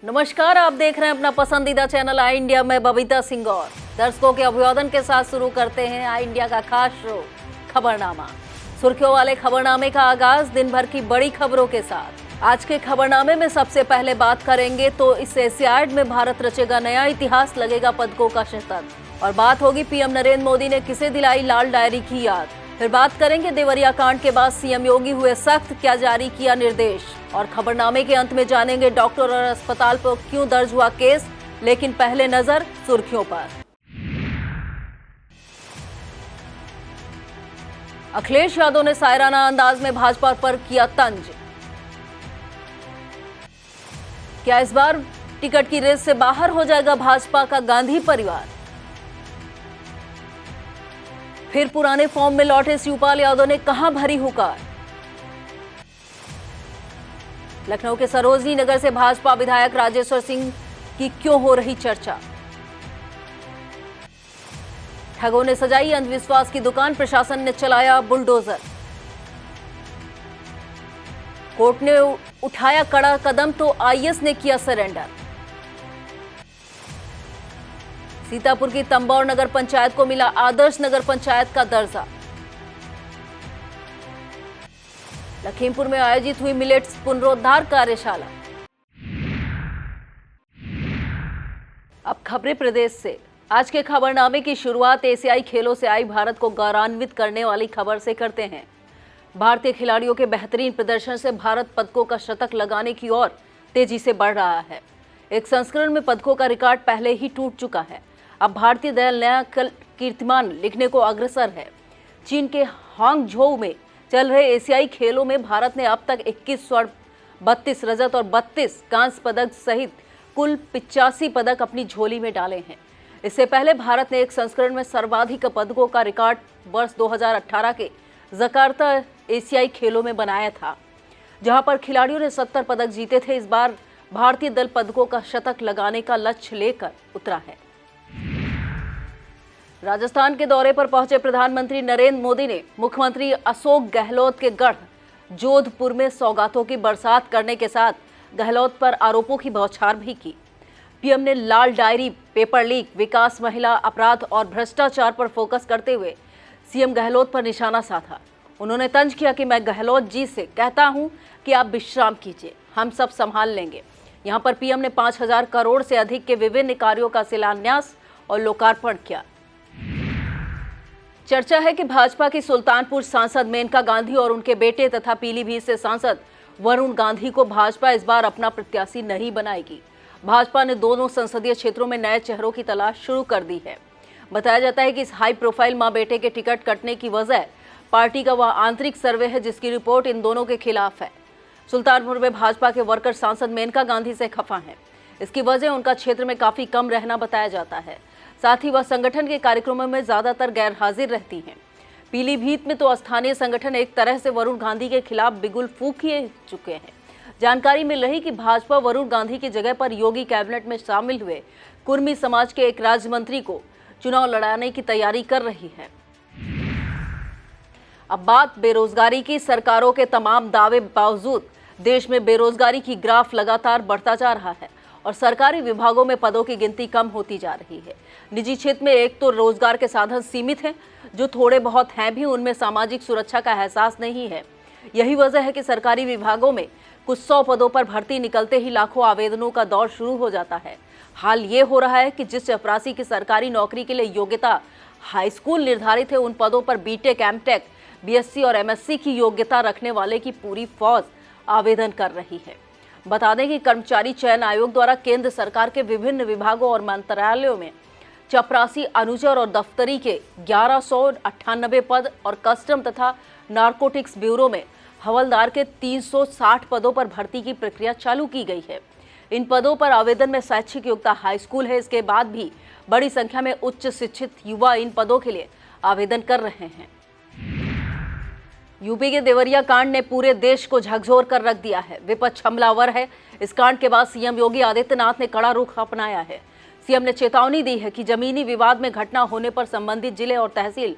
नमस्कार, आप देख रहे हैं अपना पसंदीदा चैनल आई इंडिया में बबीता सिंह और दर्शकों के अभिवादन के साथ शुरू करते हैं आई इंडिया का खास शो खबरनामा। सुर्खियों वाले खबरनामे का आगाज दिन भर की बड़ी खबरों के साथ। आज के खबरनामे में सबसे पहले बात करेंगे तो इस एशियाड में भारत रचेगा नया इतिहास, लगेगा पदकों का शतक। और बात होगी पीएम नरेंद्र मोदी ने किसे दिलाई लाल डायरी की याद। फिर बात करेंगे देवरिया कांड के बाद सीएम योगी हुए सख्त, क्या जारी किया निर्देश। और खबरनामे के अंत में जानेंगे डॉक्टर और अस्पताल पर क्यों दर्ज हुआ केस। लेकिन पहले नजर सुर्खियों पर। अखिलेश यादव ने सायराना अंदाज में भाजपा पर किया तंज। क्या इस बार टिकट की रेस से बाहर हो जाएगा भाजपा का गांधी परिवार। फिर पुराने फॉर्म में लौटे शिवपाल यादव ने कहां भरी हुकार। लखनऊ के सरोजनी नगर से भाजपा विधायक राजेश्वर सिंह की क्यों हो रही चर्चा। ठगों ने सजाई अंधविश्वास की दुकान, प्रशासन ने चलाया बुलडोजर। कोर्ट ने उठाया कड़ा कदम तो आईएएस ने किया सरेंडर। सीतापुर की तंबौर नगर पंचायत को मिला आदर्श नगर पंचायत का दर्जा। लखीमपुर में आयोजित हुई मिलेट्स पुनरोद्धार कार्यशाला। अब खबरें प्रदेश से। आज के खबरनामे की शुरुआत एशियाई खेलों से आई भारत को गौरवान्वित करने वाली खबर से करते हैं। भारतीय खिलाड़ियों के बेहतरीन प्रदर्शन से भारत पदकों का शतक लगाने की ओर तेजी से बढ़ रहा है। एक संस्करण में पदकों का रिकॉर्ड पहले ही टूट चुका है। अब भारतीय दल नया कीर्तिमान लिखने को अग्रसर है। चीन के हांगझोउ में चल रहे एशियाई खेलों में भारत ने अब तक 21 स्वर्ण, 32 रजत और 32 कांस्य पदक सहित कुल 85 पदक अपनी झोली में डाले हैं। इससे पहले भारत ने एक संस्करण में सर्वाधिक पदकों का रिकॉर्ड वर्ष 2018 के जकार्ता एशियाई खेलों में बनाया था, जहां पर खिलाड़ियों ने 70 पदक जीते थे। इस बार भारतीय दल पदकों का शतक लगाने का लक्ष्य लेकर उतरा है। राजस्थान के दौरे पर पहुंचे प्रधानमंत्री नरेंद्र मोदी ने मुख्यमंत्री अशोक गहलोत के गढ़ जोधपुर में सौगातों की बरसात करने के साथ गहलोत पर आरोपों की बौछार भी की। पीएम ने लाल डायरी, पेपर लीक, विकास, महिला अपराध और भ्रष्टाचार पर फोकस करते हुए सीएम गहलोत पर निशाना साधा। उन्होंने तंज किया कि मैं गहलोत जी से कहता हूं कि आप विश्राम कीजिए, हम सब संभाल लेंगे। यहां पर पीएम ने 5000 करोड़ से अधिक के विभिन्न कार्यों का शिलान्यास और लोकार्पण किया। चर्चा है कि भाजपा की सुल्तानपुर सांसद मेनका गांधी और उनके बेटे तथा पीलीभीत से सांसद वरुण गांधी को भाजपा इस बार अपना प्रत्याशी नहीं बनाएगी। भाजपा ने दोनों संसदीय क्षेत्रों में नए चेहरों की तलाश शुरू कर दी है। बताया जाता है कि इस हाई प्रोफाइल मां बेटे के टिकट कटने की वजह पार्टी का वह आंतरिक सर्वे है जिसकी रिपोर्ट इन दोनों के खिलाफ है। सुल्तानपुर में भाजपा के वर्कर सांसद मेनका गांधी से खफा हैं। इसकी वजह उनका क्षेत्र में काफी कम रहना बताया जाता है। साथ ही वह संगठन के कार्यक्रमों में ज्यादातर गैर हाजिर रहती हैं। पीलीभीत में तो स्थानीय संगठन एक तरह से वरुण गांधी के खिलाफ बिगुल फूंक चुके हैं। जानकारी मिल रही कि भाजपा वरुण गांधी की जगह पर योगी कैबिनेट में शामिल हुए कुर्मी समाज के एक राज्य मंत्री को चुनाव लड़ाने की तैयारी कर रही है। अब बात बेरोजगारी की। सरकारों के तमाम दावे बावजूद देश में बेरोजगारी की ग्राफ लगातार बढ़ता जा रहा है और सरकारी विभागों में पदों की गिनती कम होती जा रही है। निजी क्षेत्र में एक तो रोजगार के साधन सीमित हैं, जो थोड़े बहुत हैं भी उनमें सामाजिक सुरक्षा का एहसास नहीं है। यही वजह है कि सरकारी विभागों में कुछ 100 पदों पर भर्ती निकलते ही लाखों आवेदनों का दौर शुरू हो जाता है। हाल ये हो रहा है कि जिस चपरासी की सरकारी नौकरी के लिए योग्यता हाई स्कूल निर्धारित है, उन पदों पर बीटेक, एमटेक, बीएससी और एमएससी की योग्यता रखने वाले की पूरी फौज आवेदन कर रही है। बता दें कि कर्मचारी चयन आयोग द्वारा केंद्र सरकार के विभिन्न विभागों और मंत्रालयों में चपरासी, अनुचर और दफ्तरी के 1198 पद और कस्टम तथा नारकोटिक्स ब्यूरो में हवलदार के 360 पदों पर भर्ती की प्रक्रिया चालू की गई है। इन पदों पर आवेदन में शैक्षिक योग्यता हाई स्कूल है। इसके बाद भी बड़ी संख्या में उच्च शिक्षित युवा इन पदों के लिए आवेदन कर रहे हैं। यूपी के देवरिया कांड ने पूरे देश को झकझोर कर रख दिया है। विपक्ष हमलावर है। इस कांड के बाद सीएम योगी आदित्यनाथ ने कड़ा रुख अपनाया है। सीएम ने चेतावनी दी है कि जमीनी विवाद में घटना होने पर संबंधित जिले और तहसील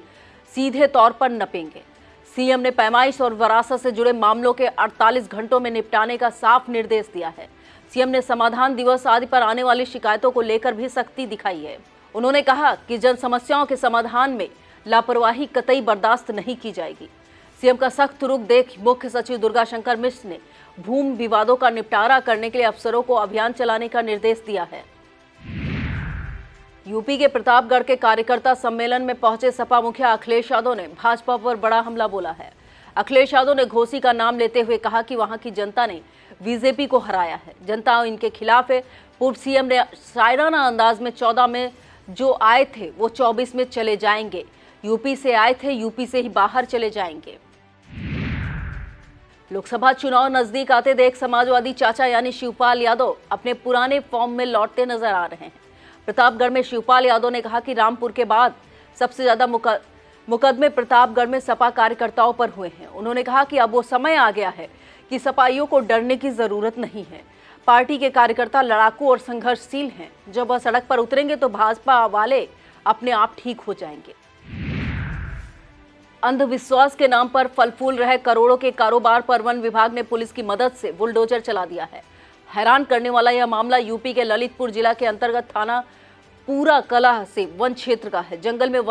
सीधे तौर पर नपेंगे। सीएम ने पैमाइश और वरासत से जुड़े मामलों के 48 घंटों में निपटाने का साफ निर्देश दिया है। सीएम ने समाधान दिवस आदि पर आने वाली शिकायतों को लेकर भी सख्ती दिखाई है। उन्होंने कहा कि जन समस्याओं के समाधान में लापरवाही कतई बर्दाश्त नहीं की जाएगी। सीएम का सख्त रुख देख मुख्य सचिव दुर्गा शंकर मिश्र ने भूमि विवादों का निपटारा करने के लिए अफसरों को अभियान चलाने का निर्देश दिया है। यूपी के प्रतापगढ़ के कार्यकर्ता सम्मेलन में पहुंचे सपा मुखिया अखिलेश यादव ने भाजपा पर बड़ा हमला बोला है। अखिलेश यादव ने घोसी का नाम लेते हुए कहा कि वहां की जनता ने बीजेपी को हराया है, जनता इनके खिलाफ है। पूर्व सीएम ने शायराना अंदाज में 14 में जो आए थे वो 24 में चले जाएंगे, यूपी से आए थे यूपी से ही बाहर चले जाएंगे। लोकसभा चुनाव नजदीक आते देख समाजवादी चाचा यानी शिवपाल यादव अपने पुराने फॉर्म में लौटते नजर आ रहे हैं। प्रतापगढ़ में शिवपाल यादव ने कहा कि रामपुर के बाद सबसे ज्यादा मुकदमे प्रतापगढ़ में सपा कार्यकर्ताओं पर हुए हैं। उन्होंने कहा कि अब वो समय आ गया है कि सपाइयों को डरने की जरूरत नहीं है। पार्टी के कार्यकर्ता लड़ाकू और संघर्षशील हैं। जब वह सड़क पर उतरेंगे तो भाजपा वाले अपने आप ठीक हो जाएंगे। अंधविश्वास के नाम पर फल फूल रहे करोड़ों के कारोबार पर वन विभाग ने पुलिस की मदद से बुलडोजर चला दिया है। हैरान करने वाला यह मामला यूपी के ललितपुर जिला के अंतर्गत थाना पूरा कला से वन क्षेत्र का है। जंगल में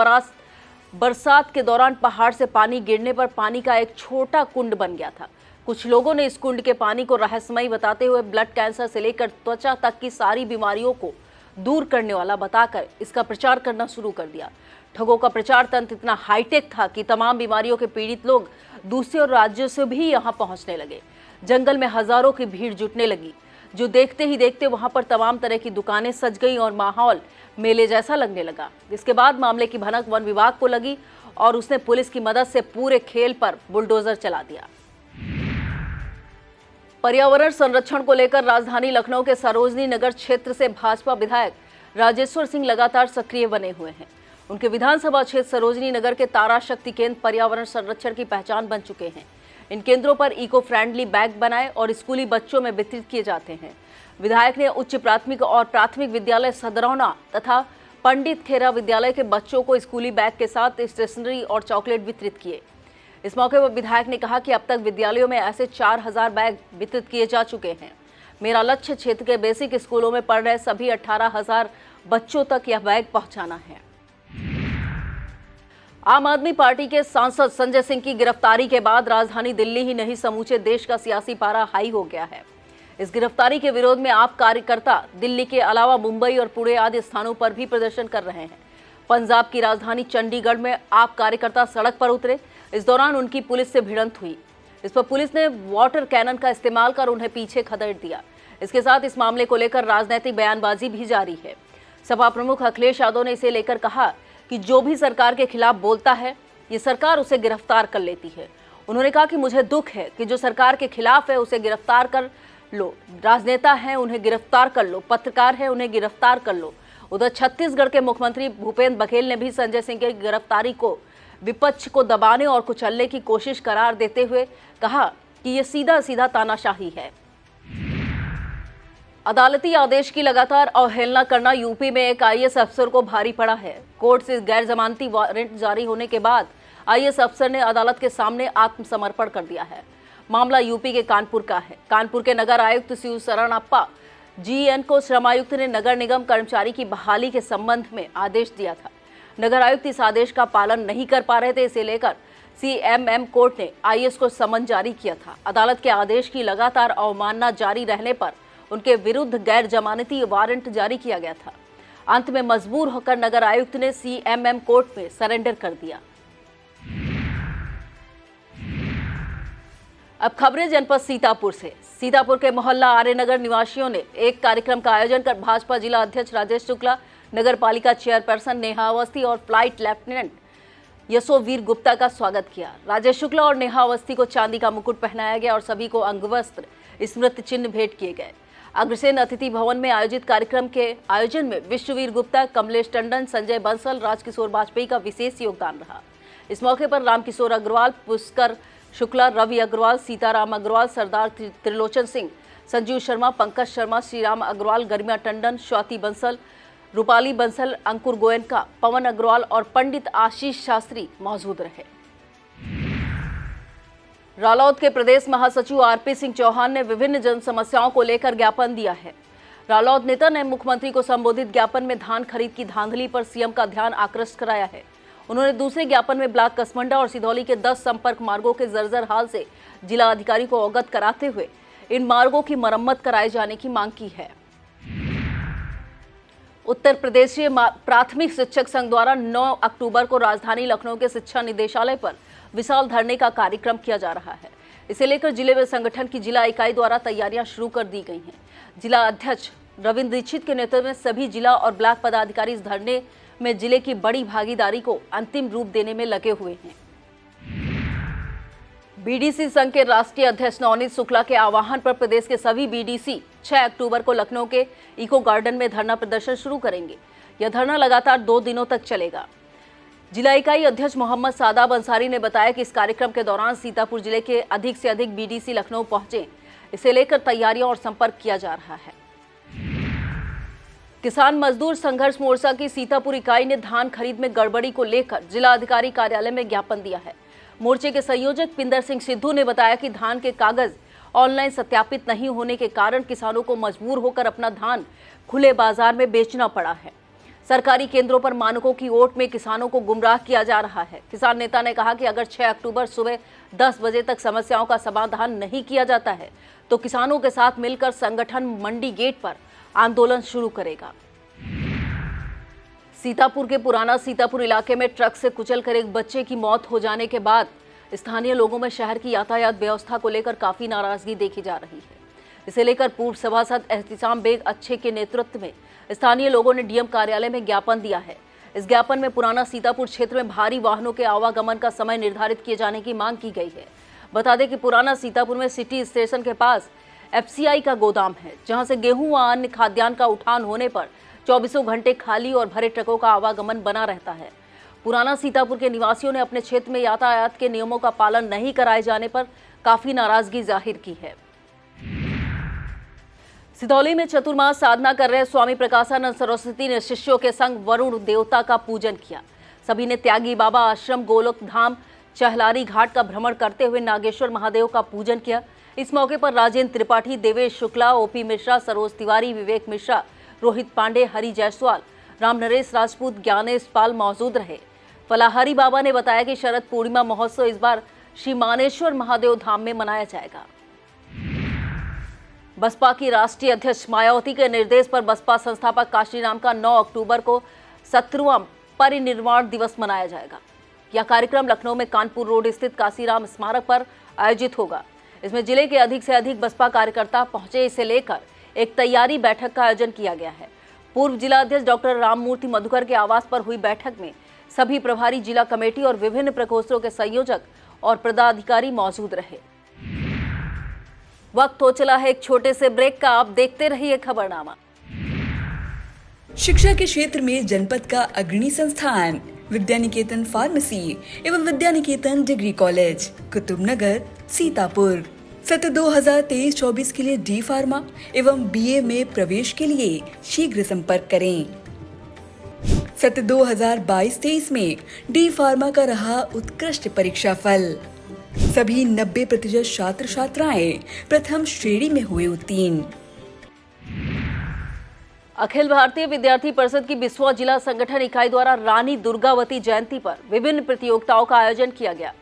बरसात के दौरान पहाड़ से पानी गिरने पर पानी का एक छोटा कुंड बन गया था। कुछ लोगों ने इस कुंड के पानी को रहस्यमयी बताते हुए ब्लड कैंसर से लेकर त्वचा तक की सारी बीमारियों को दूर करने वाला बताकर इसका प्रचार करना शुरू कर दिया। ठगों का प्रचार तंत्र इतना हाईटेक था कि तमाम बीमारियों के पीड़ित लोग दूसरे राज्यों से भी यहां पहुंचने लगे। जंगल में हजारों की भीड़ जुटने लगी, जो देखते ही देखते वहां पर तमाम तरह की दुकानें सज गई और माहौल मेले जैसा लगने लगा। इसके बाद मामले की भनक वन विभाग को लगी और उसने पुलिस की मदद से पूरे खेल पर बुलडोजर चला दिया। पर्यावरण संरक्षण को लेकर राजधानी लखनऊ के सरोजनी नगर क्षेत्र से भाजपा विधायक राजेश्वर सिंह लगातार सक्रिय बने हुए हैं। उनके विधानसभा क्षेत्र सरोजनी नगर के तारा शक्ति केंद्र पर्यावरण संरक्षण की पहचान बन चुके हैं। इन केंद्रों पर इको फ्रेंडली बैग बनाए और स्कूली बच्चों में वितरित किए जाते हैं। विधायक ने उच्च प्राथमिक और प्राथमिक विद्यालय सदरौना तथा पंडित खेरा विद्यालय के बच्चों को स्कूली बैग के साथ स्टेशनरी और चॉकलेट वितरित किए। इस मौके पर विधायक ने कहा कि अब तक विद्यालयों में ऐसे 4000 बैग वितरित किए जा चुके हैं। मेरा लक्ष्य क्षेत्र के बेसिक स्कूलों में पढ़ रहे सभी 18,000 बच्चों तक यह बैग पहुंचाना है। आम आदमी पार्टी के सांसद संजय सिंह की गिरफ्तारी के बाद राजधानी दिल्ली ही नहीं समूचे देश का सियासी पारा हाई हो गया है। इस गिरफ्तारी के विरोध में आप कार्यकर्ता दिल्ली के अलावा मुंबई और पुणे आदि स्थानों पर भी प्रदर्शन कर रहे हैं। पंजाब की राजधानी चंडीगढ़ में आप कार्यकर्ता सड़क पर उतरे। इस दौरान उनकी पुलिस से भिड़ंत हुई। इस पर पुलिस ने वाटर कैनन का इस्तेमाल कर उन्हें पीछे खदेड़ दिया। इसके साथ इस मामले को लेकर राजनीतिक बयानबाजी भी जारी है। सपा प्रमुख अखिलेश यादव ने इसे लेकर कहा कि जो भी सरकार के खिलाफ बोलता है, ये सरकार उसे गिरफ्तार कर लेती है। उन्होंने कहा कि मुझे दुख है कि जो सरकार के खिलाफ है उसे गिरफ्तार कर लो, राजनेता हैं उन्हें गिरफ्तार कर लो, पत्रकार हैं उन्हें गिरफ्तार कर लो। उधर छत्तीसगढ़ के मुख्यमंत्री भूपेंद्र बघेल ने भी संजय सिंह की गिरफ्तारी को विपक्ष को दबाने और कुचलने की कोशिश करार देते हुए कहा कि ये सीधा सीधा तानाशाही है। अदालती आदेश की लगातार अवहेलना करना यूपी में एक आईएएस अफसर को भारी पड़ा है। कोर्ट से गैर जमानती वारंट जारी होने के बाद आईएएस अफसर ने अदालत के सामने आत्मसमर्पण कर दिया है। मामला यूपी के कानपुर का है। कानपुर के नगर आयुक्त शिव शरणप्पा जीएन को श्रम आयुक्त ने नगर निगम कर्मचारी की बहाली के संबंध में आदेश दिया था। नगर आयुक्त इस आदेश का पालन नहीं कर पा रहे थे। इसे लेकर सीएमएम कोर्ट ने आईएएस को समन जारी किया था। अदालत के आदेश की लगातार अवमानना जारी रहने पर उनके विरुद्ध गैर जमानती वारंट जारी किया गया था। अंत में मजबूर होकर नगर आयुक्त ने सीएमएम कोर्ट में सरेंडर कर दिया। अब खबरें जनपद सीतापुर से। सीतापुर के मोहल्ला आर्यनगर निवासियों ने एक कार्यक्रम का आयोजन कर भाजपा जिला अध्यक्ष राजेश शुक्ला, नगर पालिका चेयरपर्सन नेहा अवस्थी और फ्लाइट लेफ्टिनेंट यशोवीर गुप्ता का स्वागत किया। राजेश शुक्ला और नेहा अवस्थी को चांदी का मुकुट पहनाया गया और सभी को अंगवस्त्र, स्मृति चिन्ह भेंट किए गए। अग्रसेन अतिथि भवन में आयोजित कार्यक्रम के आयोजन में विश्ववीर गुप्ता, कमलेश टंडन, संजय बंसल, राजकिशोर वाजपेयी का विशेष योगदान रहा। इस मौके पर रामकिशोर अग्रवाल, पुष्कर शुक्ला, रवि अग्रवाल, सीताराम अग्रवाल, सरदार त्रिलोचन सिंह, संजीव शर्मा, पंकज शर्मा, श्रीराम अग्रवाल, गरिमा टंडन, स्वाति बंसल, रूपाली बंसल, अंकुर गोयनका, पवन अग्रवाल और पंडित आशीष शास्त्री मौजूद रहे। रालोद के प्रदेश महासचिव आरपी सिंह चौहान ने विभिन्न जन समस्याओं को लेकर ज्ञापन दिया है। रालोद नेता ने मुख्यमंत्री को संबोधित ज्ञापन में धान खरीद की धांधली पर सीएम का ध्यान आकृष्ट कराया है। उन्होंने दूसरे ज्ञापन में ब्लॉक कसमंडा और सिधौली के 10 संपर्क मार्गों के जर्जर हाल से जिला अधिकारी को अवगत कराते हुए इन मार्गों की मरम्मत कराए जाने की मांग की है। उत्तर प्रदेशीय प्राथमिक शिक्षक संघ द्वारा 9 अक्टूबर को राजधानी लखनऊ के शिक्षा निदेशालय पर विशाल धरने का कार्यक्रम किया जा रहा है। इसे लेकर जिले में संगठन की जिला इकाई द्वारा तैयारियां शुरू कर दी गई हैं। जिला अध्यक्ष रविंद्र दीक्षित के नेतृत्व में सभी जिला और ब्लॉक पदाधिकारी इस धरने में जिले की बड़ी भागीदारी को अंतिम रूप देने में लगे हुए हैं। बीडीसी संघ के राष्ट्रीय अध्यक्ष नवनीत शुक्ला के आह्वान पर प्रदेश के सभी बीडीसी 6 अक्टूबर को लखनऊ के इको गार्डन में धरना प्रदर्शन शुरू करेंगे। यह धरना लगातार 2 दिनों तक चलेगा। जिला इकाई अध्यक्ष मोहम्मद सादाब अंसारी ने बताया कि इस कार्यक्रम के दौरान सीतापुर जिले के अधिक से अधिक बीडीसी लखनऊ पहुंचे। इसे लेकर तैयारियां और संपर्क किया जा रहा है। किसान मजदूर संघर्ष मोर्चा की सीतापुर इकाई ने धान खरीद में गड़बड़ी को लेकर जिला अधिकारी कार्यालय में ज्ञापन दिया है। मोर्चे के संयोजक पिंदर सिंह सिद्धू ने बताया कि धान के कागज ऑनलाइन सत्यापित नहीं होने के कारण किसानों को मजबूर होकर अपना धान खुले बाजार में बेचना पड़ा है। सरकारी केंद्रों पर मानकों की ओट में किसानों को गुमराह किया जा रहा है। किसान नेता ने कहा कि अगर 6 अक्टूबर सुबह 10 बजे तक समस्याओं का समाधान नहीं किया जाता है तो किसानों के साथ मिलकर संगठन मंडी गेट पर आंदोलन शुरू करेगा। सीतापुर के पुराना सीतापुर इलाके में ट्रक से कुचलकर एक बच्चे की मौत हो जाने के बाद स्थानीय लोगों में शहर की यातायात व्यवस्था को लेकर काफी नाराजगी देखी जा रही है। इसे लेकर पूर्व सभासद एहतिसाम बेग अच्छे के नेतृत्व में स्थानीय लोगों ने डीएम कार्यालय में ज्ञापन दिया है। इस ज्ञापन में पुराना सीतापुर क्षेत्र में भारी वाहनों के आवागमन का समय निर्धारित किए जाने की मांग की गई है। बता दें कि पुराना सीतापुर में सिटी स्टेशन के पास एफसीआई का गोदाम है, जहां से गेहूं व अन्य खाद्यान्न का उठान होने पर 24 घंटे खाली और भरे ट्रकों का आवागमन बना रहता है। पुराना सीतापुर के निवासियों ने अपने क्षेत्र में यातायात के नियमों का पालन नहीं कराए जाने पर काफी नाराजगी जाहिर की है। सिधौली में चतुर्मास साधना कर रहे स्वामी प्रकाशानंद सरस्वती ने शिष्यों के संग वरुण देवता का पूजन किया। सभी ने त्यागी बाबा आश्रम, गोलोक धाम, चहलारी घाट का भ्रमण करते हुए नागेश्वर महादेव का पूजन किया। इस मौके पर राजेंद्र त्रिपाठी, देवेश शुक्ला, ओपी मिश्रा, सरोज तिवारी, विवेक मिश्रा, रोहित पांडे, हरि जायसवाल, राम नरेश राजपूत, ज्ञानेश पाल मौजूद रहे। फलाहारी बाबा ने बताया कि शरद पूर्णिमा महोत्सव इस बार श्री मानेश्वर महादेव धाम में मनाया जाएगा। बसपा की राष्ट्रीय अध्यक्ष मायावती के निर्देश पर बसपा संस्थापक काशीराम का 9 अक्टूबर को 17वां परिनिर्वाण दिवस मनाया जाएगा। यह कार्यक्रम लखनऊ में कानपुर रोड स्थित काशीराम स्मारक पर आयोजित होगा। इसमें जिले के अधिक से अधिक बसपा कार्यकर्ता पहुंचे। इसे लेकर एक तैयारी बैठक का आयोजन किया गया है। पूर्व जिला अध्यक्ष डॉक्टर राममूर्ति मधुकर के आवास पर हुई बैठक में सभी प्रभारी जिला कमेटी और विभिन्न प्रकोष्ठों के संयोजक और पदाधिकारी मौजूद रहे। वक्त हो चला है एक छोटे से ब्रेक का। आप देखते रहिए खबरनामा। शिक्षा के क्षेत्र में जनपद का अग्रणी संस्थान विद्यानिकेतन फार्मेसी एवं विद्यानिकेतन डिग्री कॉलेज, कुतुबनगर, सीतापुर। सत्र 2023-24 के लिए डी फार्मा एवं बीए में प्रवेश के लिए शीघ्र संपर्क करें। सत्र 2022-23 में डी फार्मा का रहा उत्कृष्ट परीक्षा फल। सभी 90% छात्र छात्राएं प्रथम श्रेणी में हुए उत्तीर्ण। अखिल भारतीय विद्यार्थी परिषद की 20वां जिला संगठन इकाई द्वारा रानी दुर्गावती जयंती पर विभिन्न प्रतियोगिताओं का आयोजन किया गया।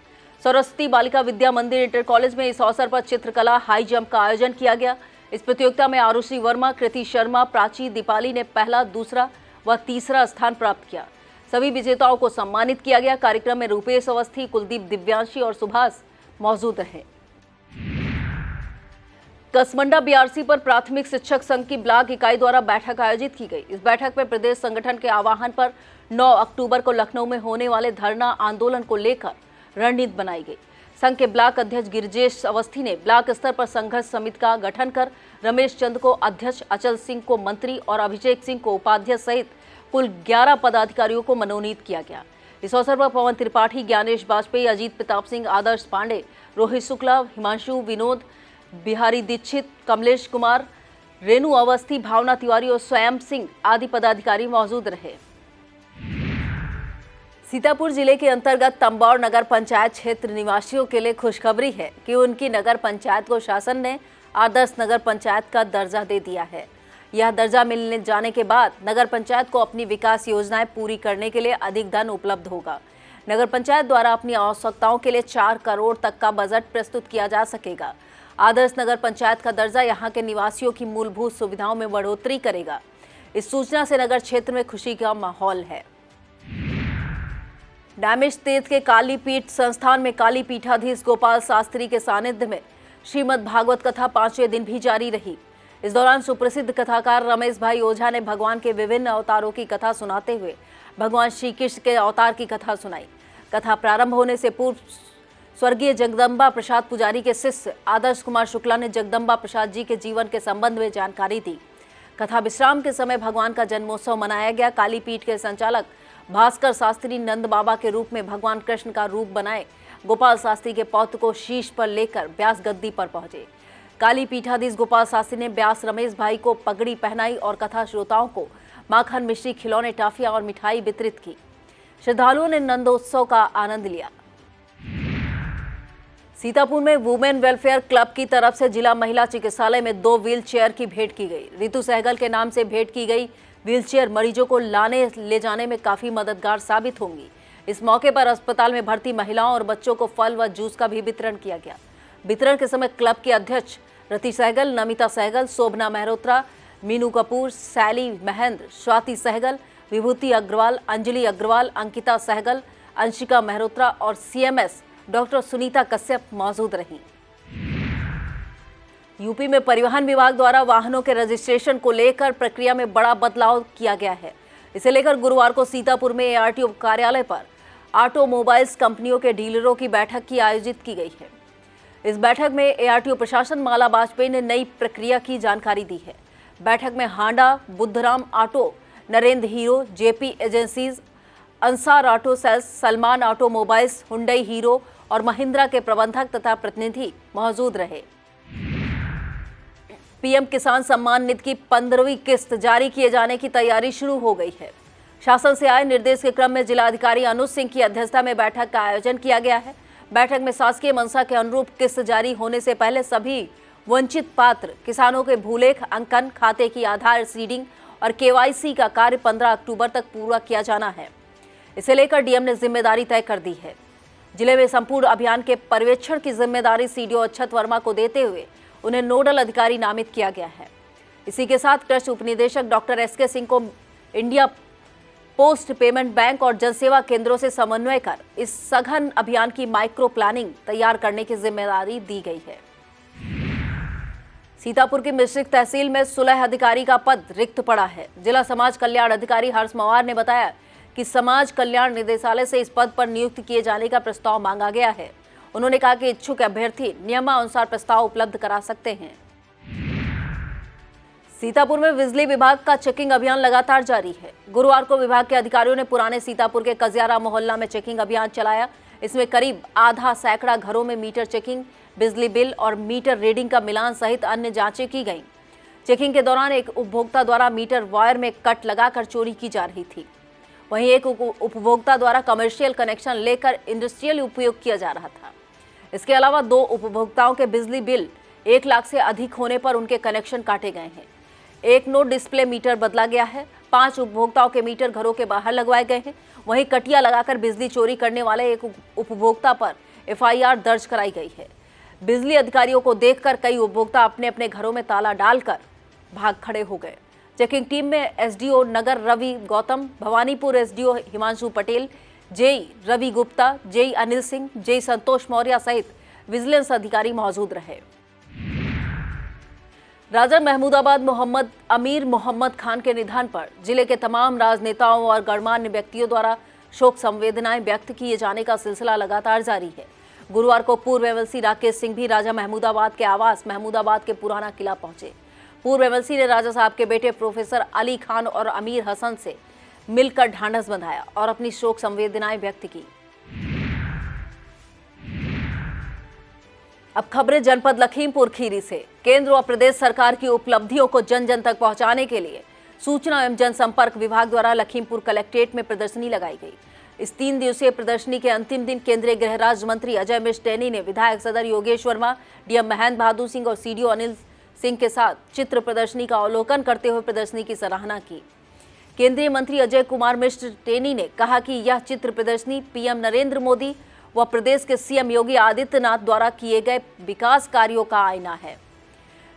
सरस्वती बालिका विद्या मंदिर इंटर कॉलेज में इस अवसर पर चित्रकला हाई जंप का आयोजन किया गया। इस प्रतियोगिता में आरुषि वर्मा, कृति शर्मा, प्राची, दीपाली ने पहला, दूसरा व तीसरा स्थान प्राप्त किया। सभी विजेताओं को सम्मानित किया गया। कार्यक्रम में रूपेश अवस्थी, कुलदीप, दिव्यांशी और सुभाष मौजूद रहे। कसमंडा बीआरसी पर प्राथमिक शिक्षक संघ की ब्लॉक इकाई द्वारा बैठक आयोजित की गई। इस बैठक में प्रदेश संगठन के आह्वान पर 9 अक्टूबर को लखनऊ में होने वाले धरना आंदोलन को लेकर रणनीति बनाई गई। संघ के ब्लॉक अध्यक्ष गिरिजेश अवस्थी ने ब्लॉक स्तर पर संघर्ष समिति का गठन कर रमेश चंद को अध्यक्ष, अचल सिंह को मंत्री और अभिषेक सिंह को उपाध्यक्ष सहित कुल 11 पदाधिकारियों को मनोनीत किया गया। इस अवसर पर पवन त्रिपाठी, ज्ञानेश वाजपेयी, अजीत प्रताप सिंह, आदर्श पांडे, रोहित शुक्ला, हिमांशु, विनोद, बिहारी दीक्षित, कमलेश कुमार, रेणु अवस्थी, भावना तिवारी और स्वयं सिंह आदि पदाधिकारी मौजूद रहे। सीतापुर जिले के अंतर्गत तंबौर नगर पंचायत क्षेत्र निवासियों के लिए खुशखबरी है कि उनकी नगर पंचायत को शासन ने आदर्श नगर पंचायत का दर्जा दे दिया है। यह दर्जा मिलने जाने के बाद नगर पंचायत को अपनी विकास योजनाएं पूरी करने के लिए अधिक धन उपलब्ध होगा। नगर पंचायत द्वारा अपनी आवश्यकताओं के लिए 4 करोड़ तक का बजट प्रस्तुत किया जा सकेगा। आदर्श नगर पंचायत का दर्जा यहां के निवासियों की मूलभूत सुविधाओं में बढ़ोतरी करेगा। इस सूचना से नगर क्षेत्र में खुशी का माहौल है। डैमेज तीर्थ के काली पीठ संस्थान में काली पीठाधीश गोपाल शास्त्री के सानिध्य में श्रीमद् भागवत कथा 5वें दिन भी जारी रही। इस दौरान सुप्रसिद्ध कथाकार रमेश भाई ओझा ने भगवान के विभिन्न अवतारों की कथा सुनाते हुए भगवान श्री कृष्ण के अवतार की कथा सुनाई। कथा प्रारंभ होने से पूर्व स्वर्गीय जगदम्बा प्रसाद पुजारी के शिष्य आदर्श कुमार शुक्ला ने जगदम्बा प्रसाद जी के जीवन के संबंध में जानकारी दी। कथा विश्राम के समय भगवान का जन्मोत्सव मनाया गया। काली पीठ के संचालक भास्कर शास्त्री नंद बाबा के रूप में भगवान कृष्ण का रूप बनाए गोपाल शास्त्री के पौत्र को शीश पर लेकर व्यास गद्दी पर पहुंचे। काली पीठाधीश गोपाल शास्त्री ने व्यास रमेश भाई को पगड़ी पहनाई और कथा श्रोताओं को माखन मिश्री खिलौने टॉफियां और मिठाई वितरित की। श्रद्धालुओं ने नंदोत्सव का आनंद लिया। सीतापुर में वुमेन वेलफेयर क्लब की तरफ से जिला महिला चिकित्सालय में 2 व्हील चेयर की भेंट की गई। रितु सहगल के नाम से भेंट की गई व्हीलचेयर मरीजों को लाने ले जाने में काफी मददगार साबित होंगी। इस मौके पर अस्पताल में भर्ती महिलाओं और बच्चों को फल व जूस का भी वितरण किया गया। वितरण के समय क्लब के अध्यक्ष रति सहगल, नमिता सहगल, शोभना मेहरोत्रा, मीनू कपूर, सैली महेंद्र, स्वाति सहगल, विभूति अग्रवाल, अंजलि अग्रवाल, अंकिता सहगल, अंशिका मेहरोत्रा और सीएमएस डॉक्टर सुनीता कश्यप मौजूद रहीं। यूपी में परिवहन विभाग द्वारा वाहनों के रजिस्ट्रेशन को लेकर प्रक्रिया में बड़ा बदलाव किया गया है। इसे लेकर गुरुवार को सीतापुर में एआरटीओ कार्यालय पर ऑटोमोबाइल्स कंपनियों के डीलरों की बैठक की आयोजित की गई है। इस बैठक में एआरटीओ प्रशासन माला वाजपेयी ने नई प्रक्रिया की जानकारी दी है। बैठक में Honda, Buddharam auto, Narendra Hero, JP agencies, Ansar auto sales, Salman automobiles, Hyundai Hero और महिंद्रा के प्रबंधक तथा प्रतिनिधि मौजूद रहे। पीएम किसान सम्मान निधि की 15वीं किस्त जारी किए जाने की तैयारी शुरू हो गई है। शासन से आए निर्देश के क्रम में जिलाधिकारी अनुज सिंह की अध्यक्षता में बैठक का आयोजन किया गया है। बैठक में शासकीय मंशा के अनुरूप किस्त जारी होने से पहले सभी वंचित पात्र किसानों के भूलेख अंकन, खाते की आधार सीडिंग और केवाईसी का कार्य 15 अक्टूबर तक पूरा किया जाना है। इसे लेकर डीएम ने जिम्मेदारी तय कर दी है। जिले में संपूर्ण अभियान के पर्यवेक्षण की जिम्मेदारी सीडीओ अक्षत वर्मा को देते हुए उन्हें नोडल अधिकारी नामित किया गया है। इसी के साथ कृषि उपनिदेशक डॉक्टर एसके सिंह को इंडिया पोस्ट पेमेंट बैंक और जनसेवा केंद्रों से समन्वय कर इस सघन अभियान की माइक्रो प्लानिंग तैयार करने की जिम्मेदारी दी गई है। सीतापुर की मिश्रिक तहसील में सुलह अधिकारी का पद रिक्त पड़ा है। जिला समाज कल्याण अधिकारी हर्ष मवार ने बताया कि समाज कल्याण निदेशालय से इस पद पर नियुक्त किए जाने का प्रस्ताव मांगा गया है। उन्होंने कहा कि इच्छुक अभ्यर्थी नियमानुसार प्रस्ताव उपलब्ध करा सकते हैं। सीतापुर में बिजली विभाग का चेकिंग अभियान लगातार जारी है। गुरुवार को विभाग के अधिकारियों ने पुराने सीतापुर के कजियारा मोहल्ला में चेकिंग अभियान चलाया। इसमें करीब आधा सैकड़ा घरों में मीटर चेकिंग, बिजली बिल और मीटर रीडिंग का मिलान सहित अन्य जांचें की गईं। चेकिंग के दौरान एक उपभोक्ता द्वारा मीटर वायर में कट लगाकर चोरी की जा रही थी। वहीं एक उपभोक्ता द्वारा कमर्शियल कनेक्शन लेकर इंडस्ट्रियल उपयोग किया जा रहा था। इसके अलावा 2 उपभोक्ताओं के बिजली बिल 1 लाख से अधिक होने पर उनके कनेक्शन काटे गए हैं। एक नो डिस्प्ले मीटर बदला गया है। 5 उपभोक्ताओं के मीटर घरों के बाहर लगवाए गए हैं। वहीं कटिया लगाकर बिजली चोरी करने वाले एक उपभोक्ता पर एफआईआर दर्ज कराई गई है। बिजली अधिकारियों को देखकर कई उपभोक्ता अपने अपने घरों में ताला डालकर भाग खड़े हो गए। चेकिंग टीम में एसडीओ नगर Ravi Gautam, Bhawanipur SDO Himanshu Patel, JE Ravi Gupta, JE Anil Singh, JE Santosh Maurya सहित विजिलेंस अधिकारी मौजूद रहे। राजा महमूदाबाद मोहम्मद अमीर मोहम्मद खान के निधन पर जिले के तमाम राजनेताओं और गणमान्य व्यक्तियों द्वारा शोक संवेदनाएं व्यक्त किए जाने का सिलसिला लगातार जारी है। गुरुवार को पूर्व एमएलसी राकेश सिंह भी राजा महमूदाबाद के आवास महमूदाबाद के पुराना किला पहुंचे। पूर्व एमएलसी ने राजा साहब के बेटे प्रोफेसर अली खान और अमीर हसन से मिलकर ढांढस बंधाया और अपनी शोक संवेदनाएं व्यक्त की। अब खबरें जनपद लखीमपुर खीरी से। केंद्र और प्रदेश सरकार की उपलब्धियों को जन जन तक पहुंचाने के लिए सूचना एवं जनसंपर्क विभाग द्वारा लखीमपुर कलेक्ट्रेट में प्रदर्शनी लगाई गई। इस 3 दिवसीय प्रदर्शनी के अंतिम दिन केंद्रीय गृह राज्य मंत्री अजय मिश्र टेनी ने विधायक सदर योगेश वर्मा, डीएम महेंद्र बहादुर सिंह और सीडीओ अनिल सिंह के साथ चित्र प्रदर्शनी का अवलोकन करते हुए प्रदर्शनी की सराहना की। केंद्रीय मंत्री अजय कुमार मिश्र टेनी ने कहा कि यह चित्र प्रदर्शनी पीएम नरेंद्र मोदी व प्रदेश के सीएम योगी आदित्यनाथ द्वारा किए गए विकास कार्यों का आईना है।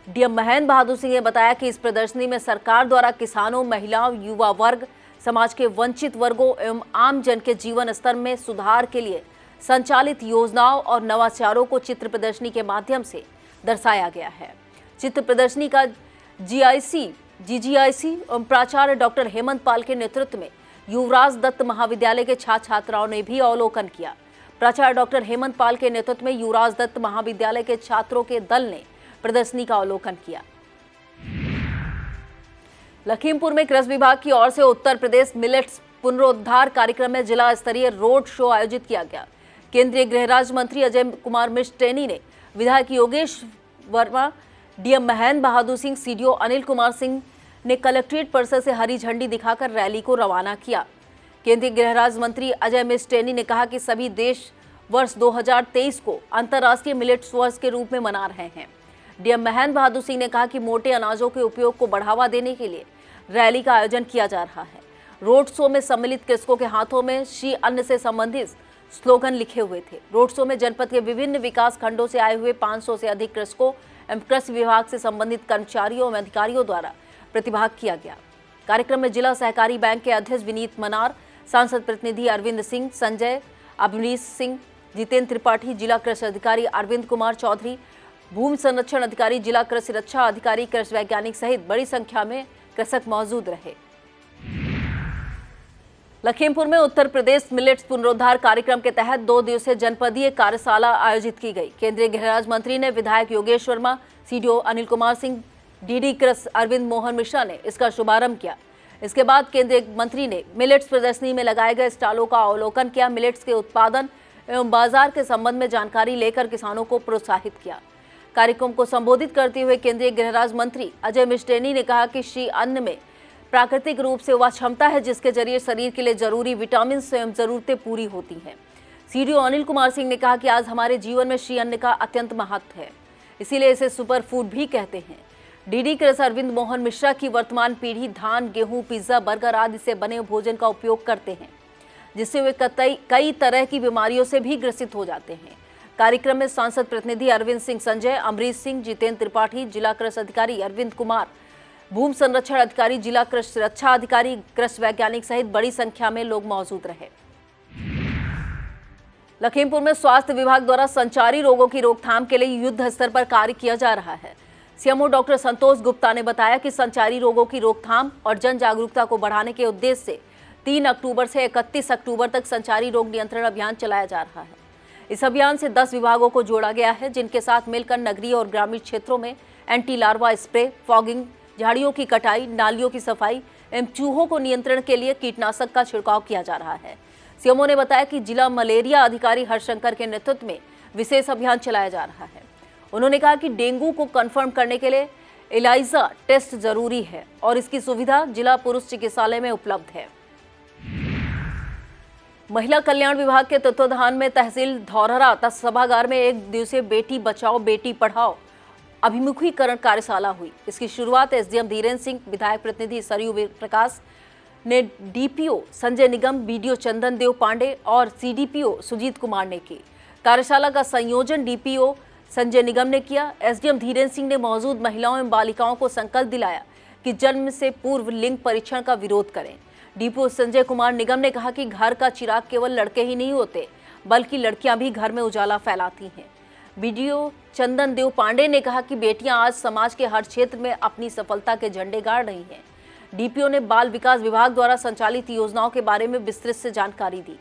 डीएम महेंद्र बहादुर सिंह ने बताया कि इस प्रदर्शनी में सरकार द्वारा किसानों, महिलाओं, युवा वर्ग, समाज के वंचित वर्गों एवं आम जन के जीवन स्तर में सुधार के लिए संचालित योजनाओं और नवाचारों को चित्र प्रदर्शनी के माध्यम से दर्शाया गया है। चित्र प्रदर्शनी का जीजीआईसी एवं प्राचार्य डॉक्टर हेमंत पाल के नेतृत्व में युवराज दत्त महाविद्यालय के छात्र छात्राओं ने भी अवलोकन किया। प्राचार्य डॉक्टर हेमंत पाल के नेतृत्व में युवराज दत्त महाविद्यालय के छात्रों के दल ने प्रदर्शनी का अवलोकन किया। लखीमपुर में कृषि विभाग की ओर से उत्तर प्रदेश मिलेट्स पुनरुद्धार कार्यक्रम में जिला स्तरीय रोड शो आयोजित किया गया। केंद्रीय गृह राज्य मंत्री अजय कुमार मिश्र टेनी ने विधायक योगेश वर्मा, डीएम महेंद्र बहादुर सिंह, सीडीओ अनिल कुमार सिंह ने कलेक्ट्रेट परिसर से हरी झंडी दिखाकर रैली को रवाना किया। केंद्रीय गृह राज्य मंत्री अजय मिश्र टेनी ने कहा कि सभी देश वर्ष 2023 को अंतर्राष्ट्रीय मिलेट्स वर्ष के रूप में मना रहे हैं। डीएम महेंद्र बहादुर सिंह ने कहा कि मोटे अनाजों के उपयोग को बढ़ावा देने के लिए रैली का आयोजन किया जा रहा है। रोड शो में सम्मिलित कृषकों के हाथों में श्री अन्न से संबंधित स्लोगन लिखे हुए थे। रोड शो में जनपद के विभिन्न विकास खंडों से आए हुए 500 से अधिक कृषकों एवं कृषि विभाग से संबंधित कर्मचारियों एवं अधिकारियों द्वारा प्रतिभाग किया गया। कार्यक्रम में जिला सहकारी बैंक के अध्यक्ष विनीत मनार, सांसद प्रतिनिधि अरविंद सिंह, संजय, अभिनीश सिंह, जितेंद्र त्रिपाठी, जिला कृषि अधिकारी अरविंद कुमार चौधरी, भूमि संरक्षण अधिकारी, जिला कृषि रक्षा अधिकारी, कृषि वैज्ञानिक सहित बड़ी संख्या में कृषक मौजूद रहे। लखीमपुर में उत्तर प्रदेश मिलेट्स पुनरुद्धार कार्यक्रम के तहत 2 दिवसीय जनपदीय कार्यशाला आयोजित की गई। केंद्रीय गृह राज्य मंत्री ने विधायक योगेश वर्मा, सीडीओ अनिल कुमार सिंह, डीडी कृषि अरविंद मोहन मिश्रा ने इसका शुभारंभ किया। इसके बाद केंद्रीय मंत्री ने मिलेट्स प्रदर्शनी में लगाए गए स्टॉलों का अवलोकन किया। मिलेट्स के उत्पादन एवं बाजार के संबंध में जानकारी लेकर किसानों को प्रोत्साहित किया। कार्यक्रम को संबोधित करते हुए केंद्रीय गृह राज्य मंत्री अजय मिश्र टेनी ने कहा कि श्री अन्न में प्राकृतिक रूप से वह क्षमता है जिसके जरिए शरीर के लिए जरूरी विटामिन एवं जरूरतें पूरी होती हैं। सीडीओ अनिल कुमार सिंह ने कहा कि आज हमारे जीवन में श्री अन्न का अत्यंत महत्व है, इसीलिए इसे सुपर फूड भी कहते हैं। डीडी कृषि अरविंद मोहन मिश्रा की वर्तमान पीढ़ी धान, गेहूं, पिज्जा, बर्गर आदि से बने भोजन का उपयोग करते हैं, जिससे वे कई तरह की बीमारियों से भी ग्रसित हो जाते हैं। कार्यक्रम में सांसद प्रतिनिधि अरविंद सिंह, संजय, अमरीश सिंह, जितेंद्र त्रिपाठी, जिला कृषि अधिकारी अरविंद कुमार, भूमि संरक्षण अधिकारी, जिला कृषि रक्षा अधिकारी, कृषि वैज्ञानिक सहित बड़ी संख्या में लोग मौजूद रहे। लखीमपुर में स्वास्थ्य विभाग द्वारा संचारी रोगों की रोकथाम के लिए युद्ध स्तर पर कार्य किया जा रहा है। सीएमओ डॉक्टर संतोष गुप्ता ने बताया कि संचारी रोगों की रोकथाम और जन जागरूकता को बढ़ाने के उद्देश्य से 3 अक्टूबर से 31 अक्टूबर तक संचारी रोग नियंत्रण अभियान चलाया जा रहा है। इस अभियान से 10 विभागों को जोड़ा गया है, जिनके साथ मिलकर नगरीय और ग्रामीण क्षेत्रों में एंटी लार्वा स्प्रे, फॉगिंग, झाड़ियों की कटाई, नालियों की सफाई एवं चूहों को नियंत्रण के लिए कीटनाशक का छिड़काव किया जा रहा है। सीएमओ ने बताया कि जिला मलेरिया अधिकारी हरशंकर के नेतृत्व में विशेष अभियान चलाया जा रहा है। उन्होंने कहा कि डेंगू को कंफर्म करने के लिए एलाइजा टेस्ट जरूरी है और इसकी सुविधा जिला पुरुष चिकित्सालय में उपलब्ध है। महिला कल्याण विभाग के तत्वाधान में तहसील धौरहरा सभागार में 1 दिवसीय बेटी बचाओ बेटी पढ़ाओ अभिमुखीकरण कार्यशाला हुई। इसकी शुरुआत एसडीएम धीरेन्द्र सिंह, विधायक प्रतिनिधि सरयू प्रकाश ने डीपीओ संजय निगम, बीडीओ चंदन देव पांडे और सीडीपीओ सुजीत कुमार ने की। कार्यशाला का संयोजन डीपीओ संजय निगम ने किया। एसडीएम धीरेन्द्र सिंह ने मौजूद महिलाओं एवं बालिकाओं को संकल्प दिलाया कि जन्म से पूर्व लिंग परीक्षण का विरोध करें। डीपीओ संजय कुमार निगम ने कहा कि घर का चिराग केवल लड़के ही नहीं होते, बल्कि लड़कियां भी घर में उजाला फैलाती हैं। बीडीओ चंदन देव पांडे ने कहा कि बेटियां आज समाज के हर क्षेत्र में अपनी सफलता के झंडे गाड़ रही हैं। डीपीओ ने बाल विकास विभाग द्वारा संचालित योजनाओं के बारे में विस्तृत से जानकारी दी।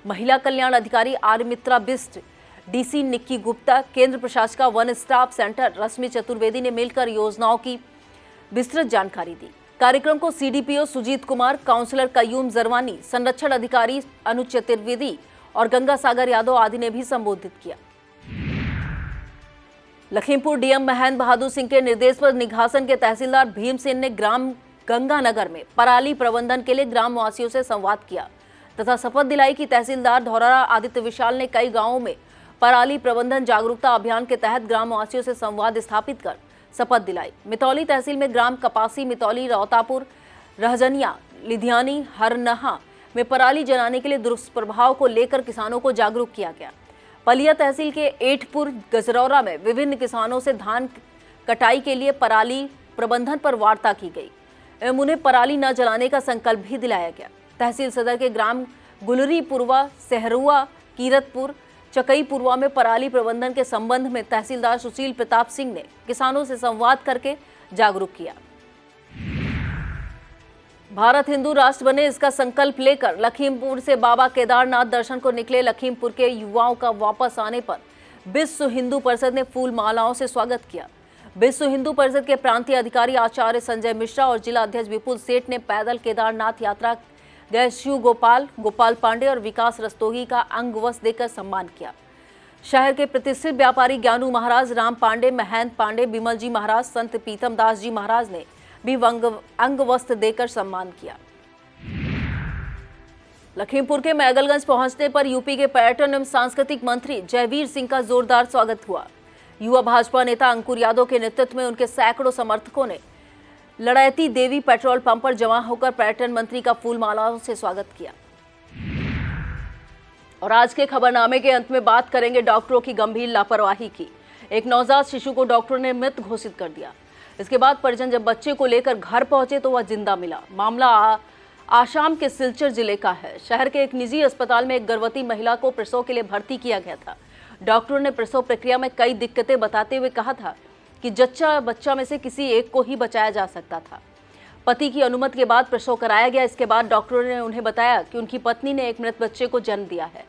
महिला कल्याण अधिकारी आर मित्रा बिस्ट, डीसी निक्की गुप्ता, केंद्र प्रशासक one stop centre Rashmi Chaturvedi ने मिलकर योजनाओं की विस्तृत जानकारी दी। कार्यक्रम को सीडीपीओ सुजीत कुमार, काउंसलर कयूम जरवानी, संरक्षण अधिकारी अनुज चतुर्वेदी और गंगा सागर यादव आदि ने भी संबोधित किया। लखीमपुर डीएम महेंद्र बहादुर सिंह के निर्देश पर निघासन के तहसीलदार भीमसेन ने ग्राम गंगानगर में पराली प्रबंधन के लिए ग्रामवासियों से संवाद किया। तथा शपथ दिलाई की तहसीलदार धौरारा आदित्य विशाल ने कई गांवों में पराली प्रबंधन जागरूकता अभियान के तहत ग्रामवासियों से संवाद स्थापित कर शपथ दिलाई। मितौली तहसील में ग्राम कपासी, मितौली, रौतापुर, रहजनिया, लिधियानी, हरनहा में पराली जलाने के लिए दुष्प्रभाव को लेकर किसानों को जागरूक किया गया। पलिया तहसील के एटपुर, गजरौरा में विभिन्न किसानों से धान कटाई के लिए पराली प्रबंधन पर वार्ता की गई एवं उन्हें पराली न जलाने का संकल्प भी दिलाया गया। तहसील सदर के ग्राम गुलरी पुरवा, सहरुआ, कीरतपुर, चकई पुरवा में पराली प्रबंधन के संबंध में तहसीलदार सुशील प्रताप सिंह ने किसानों से संवाद करके जागरूक किया। भारत हिंदू राष्ट्र बने, इसका संकल्प लेकर लखीमपुर से बाबा केदारनाथ दर्शन को निकले लखीमपुर के युवाओं का वापस आने पर विश्व हिंदू परिषद ने फूल मालाओं से स्वागत किया। विश्व हिंदू परिषद के प्रांतीय अधिकारी आचार्य संजय मिश्रा और जिला अध्यक्ष विपुल सेठ ने पैदल केदारनाथ यात्रा गए शिव गोपाल, गोपाल पांडे और विकास रस्तोगी का अंग वस्त्र देकर सम्मान किया। शहर के प्रतिष्ठित व्यापारी ज्ञानू महाराज, राम पांडे, महेंद्र पांडे, बिमल जी महाराज, संत पीतम दास जी महाराज ने भी अंग वस्त्र देकर सम्मान किया। लखीमपुर के मैगलगंज पहुंचने पर यूपी के पर्यटन एवं सांस्कृतिक मंत्री जयवीर सिंह का जोरदार स्वागत हुआ। युवा भाजपा नेता अंकुर यादव के नेतृत्व में उनके सैकड़ों समर्थकों ने लड़ैती देवी पेट्रोल पंप पर जमा होकर पर्यटन मंत्री का फूल मालाओं से स्वागत किया। और आज के खबरनामे के अंत में बात करेंगे डॉक्टरों की गंभीर लापरवाही की। एक नवजात शिशु को डॉक्टरों ने मृत घोषित कर दिया। इसके बाद परिजन जब बच्चे को लेकर घर पहुंचे तो वह जिंदा मिला। मामला आसाम के सिलचर जिले का है। शहर के एक निजी अस्पताल में एक गर्भवती महिला को प्रसव के लिए भर्ती किया गया था। डॉक्टरों ने प्रसव प्रक्रिया में कई दिक्कतें बताते हुए कहा था कि जच्चा बच्चा में से किसी एक को ही बचाया जा सकता था। पति की अनुमति के बाद प्रसव कराया गया। इसके बाद डॉक्टरों ने उन्हें बताया कि उनकी पत्नी ने एक मृत बच्चे को जन्म दिया है।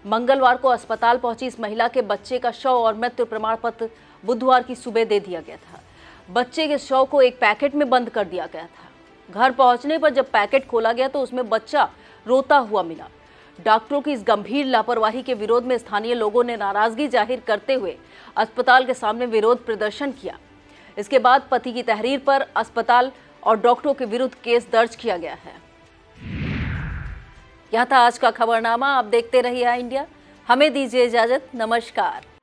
मंगलवार को अस्पताल पहुंची इस महिला के बच्चे का शव और मृत्यु प्रमाण पत्र बुधवार की सुबह दे दिया गया था। बच्चे के शव को एक पैकेट में बंद कर दिया गया था। घर पहुंचने पर जब पैकेट खोला गया तो उसमें बच्चा रोता हुआ मिला। डॉक्टरों की इस गंभीर लापरवाही के विरोध में स्थानीय लोगों ने नाराजगी जाहिर करते हुए अस्पताल के सामने विरोध प्रदर्शन किया। इसके बाद पति की तहरीर पर अस्पताल और डॉक्टरों के विरुद्ध केस दर्ज किया गया है। यह था आज का खबरनामा। आप देखते रहिए इंडिया। हमें दीजिए इजाजत। नमस्कार।